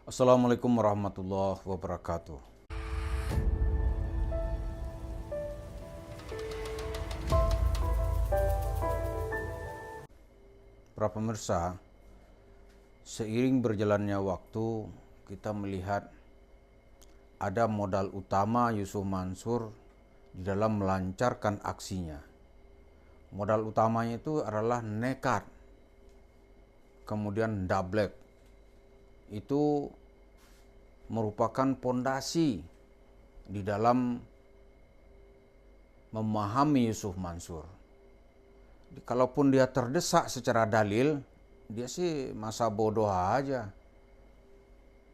Assalamualaikum warahmatullahi wabarakatuh. Para pemirsa, seiring berjalannya waktu, kita melihat ada modal utama Yusuf Mansur di dalam melancarkan aksinya. Modal utamanya itu adalah nekat, kemudian dablek. Itu merupakan pondasi di dalam memahami Yusuf Mansur. Kalaupun dia terdesak secara dalil, dia sih masa bodoh aja.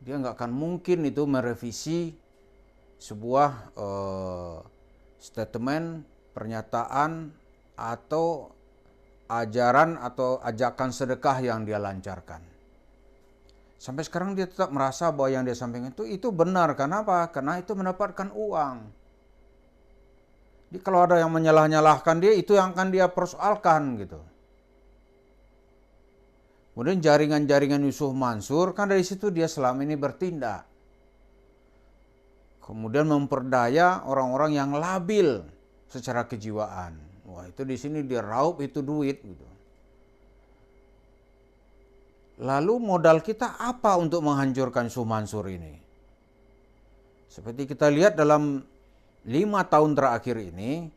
Dia nggak akan mungkin itu merevisi sebuah statement, pernyataan, atau ajaran atau ajakan sedekah yang dia lancarkan. Sampai sekarang dia tetap merasa bahwa yang dia sampaikan itu benar. Kenapa? Karena itu mendapatkan uang. Jadi kalau ada yang menyalah-nyalahkan dia, itu yang akan dia persoalkan gitu. Kemudian jaringan-jaringan Yusuf Mansur, kan dari situ dia selama ini bertindak. Kemudian memperdaya orang-orang yang labil secara kejiwaan. Wah, itu di sini dia raup itu duit gitu. Lalu modal kita apa untuk menghancurkan Yusuf Mansur ini? Seperti kita lihat dalam 5 tahun terakhir ini,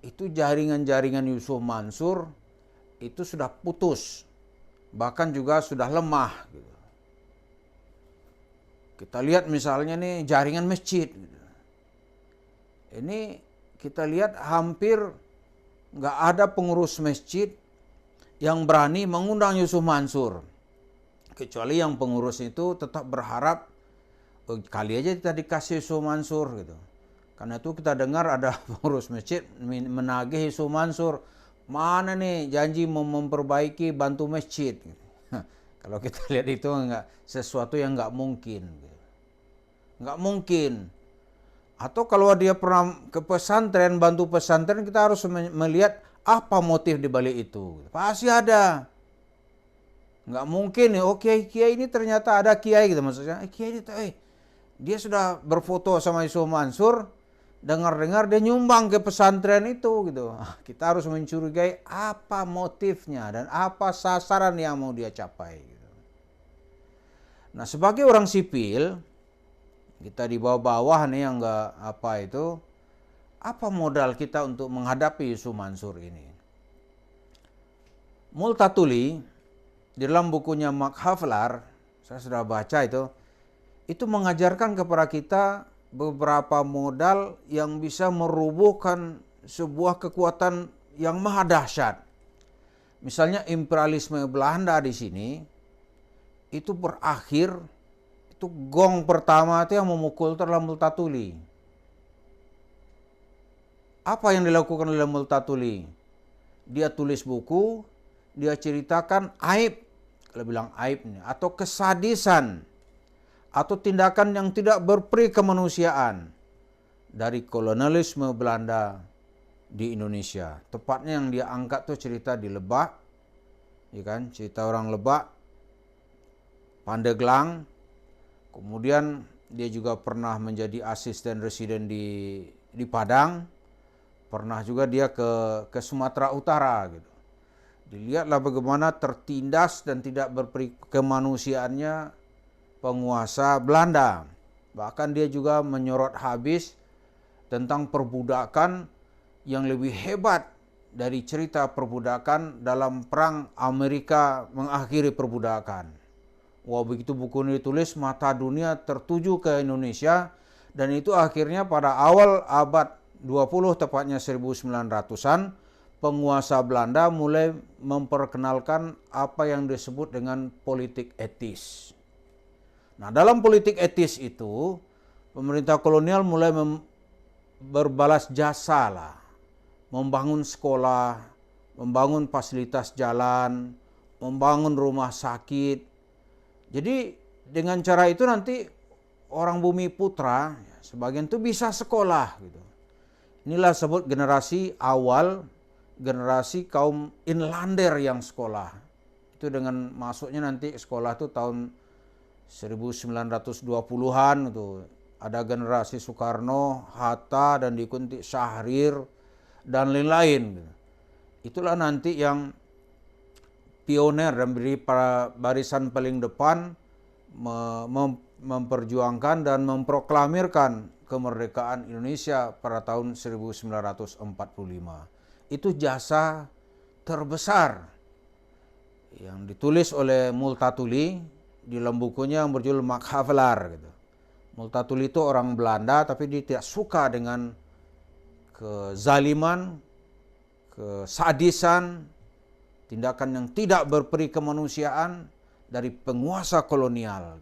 itu jaringan-jaringan Yusuf Mansur itu sudah putus, bahkan juga sudah lemah. Gitu. Kita lihat misalnya nih jaringan masjid. Gitu. Ini kita lihat hampir nggak ada pengurus masjid yang berani mengundang Yusuf Mansur. Kecuali yang pengurus itu tetap berharap, kali aja kita dikasih Yusuf Mansur gitu. Karena itu kita dengar ada pengurus masjid menagih Yusuf Mansur, mana nih janji mau memperbaiki bantu masjid. Kalau kita lihat itu enggak sesuatu yang nggak mungkin. Nggak mungkin. Atau kalau dia pernah ke pesantren, bantu pesantren, kita harus melihat apa motif di balik itu. Pasti ada. Nggak mungkin nih, oke kiai ini ternyata ada kiai gitu maksudnya. Kiai ini, dia sudah berfoto sama Yusuf Mansur, dengar-dengar dia nyumbang ke pesantren itu gitu. Kita harus mencurigai apa motifnya dan apa sasaran yang mau dia capai. Gitu. Nah, sebagai orang sipil, kita di bawah-bawah nih yang nggak apa modal kita untuk menghadapi Yusuf Mansur ini? Multatuli di dalam bukunya Mark Havelaar, saya sudah baca itu mengajarkan kepada kita beberapa modal yang bisa merubuhkan sebuah kekuatan yang maha dahsyat. Misalnya imperialisme Belanda di sini itu berakhir, itu gong pertama itu yang memukul itu adalah Multatuli. Apa yang dilakukan oleh Multatuli? Dia tulis buku, dia ceritakan aib, kalau bilang aib nih, atau kesadisan atau tindakan yang tidak berperi kemanusiaan dari kolonialisme Belanda di Indonesia. Tepatnya yang dia angkat tuh cerita di Lebak, ya kan? Cerita orang Lebak, Pandeglang. Kemudian dia juga pernah menjadi asisten residen di Padang. Pernah juga dia ke Sumatera Utara gitu. Dilihatlah bagaimana tertindas dan tidak berperi kemanusiaannya penguasa Belanda. Bahkan dia juga menyorot habis tentang perbudakan yang lebih hebat dari cerita perbudakan dalam perang Amerika mengakhiri perbudakan. Wah, begitu buku ini ditulis, mata dunia tertuju ke Indonesia, dan itu akhirnya pada awal abad 20, tepatnya 1900-an, penguasa Belanda mulai memperkenalkan apa yang disebut dengan politik etis. Nah, dalam politik etis itu, pemerintah kolonial mulai berbalas jasa lah. Membangun sekolah, membangun fasilitas jalan, membangun rumah sakit. Jadi dengan cara itu nanti orang Bumi Putra, sebagian itu bisa sekolah gitu. Inilah sebut generasi awal, generasi kaum inlander yang sekolah. Itu dengan masuknya nanti sekolah itu tahun 1920-an itu ada generasi Soekarno, Hatta, dan diikuti Syahrir dan lain-lain. Itulah nanti yang pioner dan beri barisan paling depan memperjuangkan dan memproklamirkan kemerdekaan Indonesia pada tahun 1945. Itu jasa terbesar yang ditulis oleh Multatuli di dalam bukunya yang berjudul Machiavelli gitu. Multatuli itu orang Belanda tapi dia tidak suka dengan kezaliman, kesadisan, tindakan yang tidak berperi kemanusiaan dari penguasa kolonial.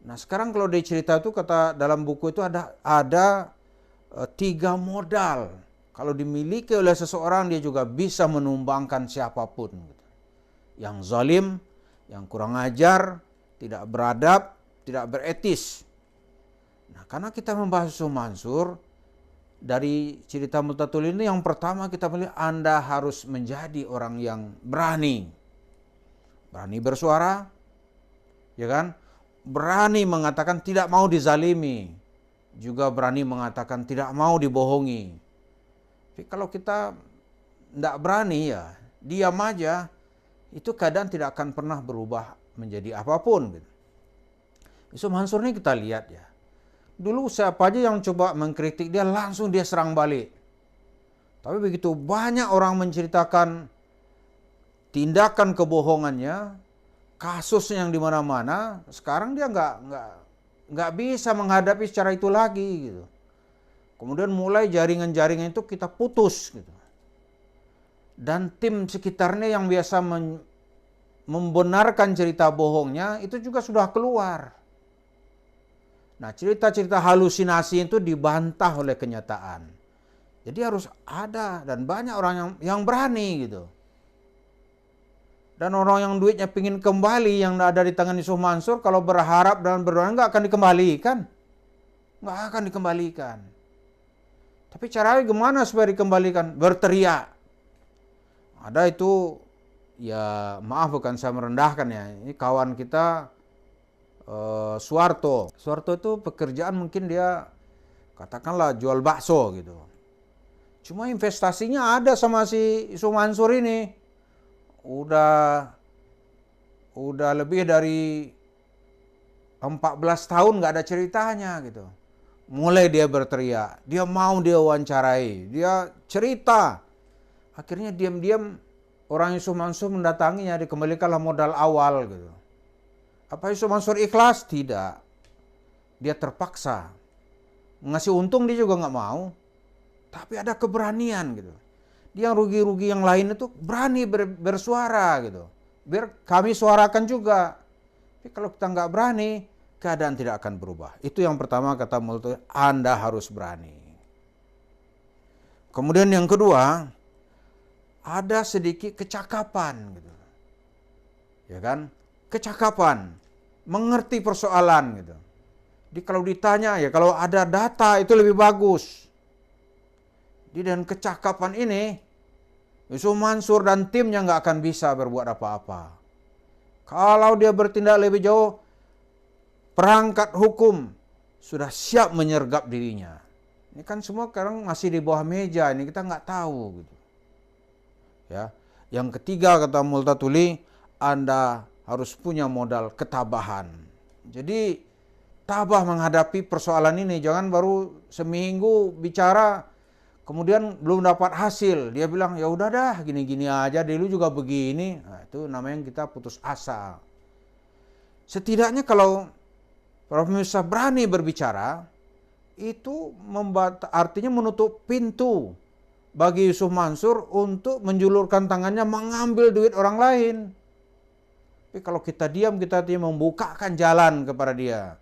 Nah sekarang kalau dia cerita itu kata dalam buku itu ada 3 modal. Kalau dimiliki oleh seseorang dia juga bisa menumbangkan siapapun. Yang zalim, yang kurang ajar, tidak beradab, tidak beretis. Nah karena kita membahas Yusuf Mansur, dari cerita Multatuli ini yang pertama kita melihat Anda harus menjadi orang yang berani. Berani bersuara, ya kan? Berani mengatakan tidak mau dizalimi, juga berani mengatakan tidak mau dibohongi. Tapi kalau kita tidak berani ya diam aja, itu keadaan tidak akan pernah berubah menjadi apapun. Yusuf Mansur ini kita lihat ya. Dulu siapa aja yang coba mengkritik dia langsung dia serang balik. Tapi begitu banyak orang menceritakan tindakan kebohongannya, kasus yang di mana-mana, sekarang dia nggak bisa menghadapi secara itu lagi gitu. Kemudian mulai jaringan-jaringan itu kita putus gitu. Dan tim sekitarnya yang biasa membenarkan cerita bohongnya itu juga sudah keluar. Nah, cerita-cerita halusinasi itu dibantah oleh kenyataan. Jadi harus ada dan banyak orang yang berani gitu. Dan orang yang duitnya pingin kembali yang ada di tangan Yusuf Mansur kalau berharap dan berdoa nggak akan dikembalikan. Nggak akan dikembalikan. Tapi caranya gimana supaya dikembalikan? Berteriak. Ada itu, ya maaf bukan saya merendahkan ya. Ini kawan kita Suwarto. Suwarto itu pekerjaan mungkin dia katakanlah jual bakso gitu. Cuma investasinya ada sama si Yusuf Mansur ini. Udah lebih dari 14 tahun nggak ada ceritanya gitu. Mulai dia berteriak, dia mau dia wawancarai, dia cerita. Akhirnya diam-diam orang Yusuf Mansur mendatanginya, dikembalikanlah modal awal gitu. Apa Yusuf Mansur ikhlas? Tidak. Dia terpaksa. Ngasih untung dia juga nggak mau. Tapi ada keberanian gitu. Dia yang rugi-rugi yang lain itu berani bersuara gitu. Biar kami suarakan juga. Tapi kalau kita nggak berani, keadaan tidak akan berubah. Itu yang pertama kata Multatuli, Anda harus berani. Kemudian yang kedua, ada sedikit kecakapan gitu. Ya kan? Kecakapan, mengerti persoalan gitu. Jadi kalau ditanya ya kalau ada data itu lebih bagus. Dan kecakapan ini Yusuf Mansur dan timnya nggak akan bisa berbuat apa-apa. Kalau dia bertindak lebih jauh, perangkat hukum sudah siap menyergap dirinya. Ini kan semua sekarang masih di bawah meja, ini kita nggak tahu gitu. Ya, yang ketiga kata Multatuli, Anda harus punya modal ketabahan. Jadi tabah menghadapi persoalan ini, jangan baru seminggu bicara kemudian belum dapat hasil. Dia bilang ya udah dah gini-gini aja, dulu juga begini. Nah, itu namanya kita putus asa. Setidaknya kalau para pemirsa berani berbicara, itu artinya menutup pintu bagi Yusuf Mansur untuk menjulurkan tangannya mengambil duit orang lain. Tapi kalau kita diam, kita membukakan jalan kepada dia.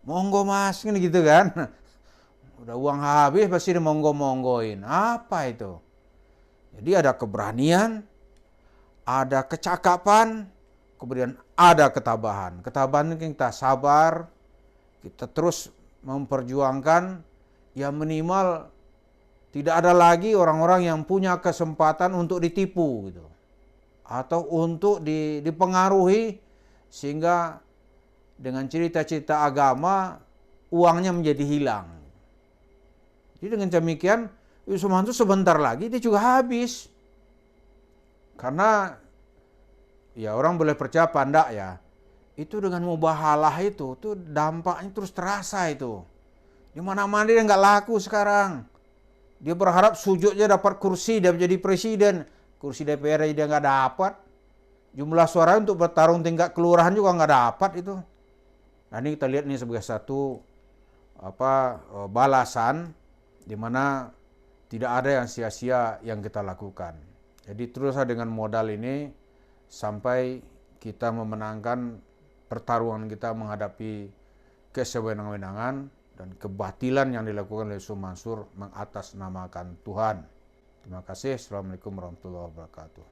Monggo mas, ini gitu kan. Udah uang habis pasti dimonggo-monggoin. Apa itu? Jadi ada keberanian, ada kecakapan, kemudian ada ketabahan. Ketabahan ini kita sabar, kita terus memperjuangkan, ya minimal tidak ada lagi orang-orang yang punya kesempatan untuk ditipu gitu. Atau untuk dipengaruhi sehingga dengan cerita-cerita agama, uangnya menjadi hilang. Jadi dengan demikian, Yusuf Mansur sebentar lagi dia juga habis. Karena ya orang boleh percaya apa enggak ya, itu dengan mubahalah itu tuh dampaknya terus terasa itu. Di mana-mana dia nggak laku sekarang. Dia berharap sujudnya dapat kursi, dia menjadi presiden. Kursi DPR dia nggak dapat. Jumlah suara untuk bertarung tingkat kelurahan juga nggak dapat itu. Nah ini kita lihat nih sebagai satu balasan di mana tidak ada yang sia-sia yang kita lakukan. Jadi teruslah dengan modal ini sampai kita memenangkan pertarungan kita menghadapi kesewenang-wenangan dan kebatilan yang dilakukan oleh Yusuf Mansur mengatasnamakan Tuhan. Terima kasih. Assalamualaikum warahmatullahi wabarakatuh.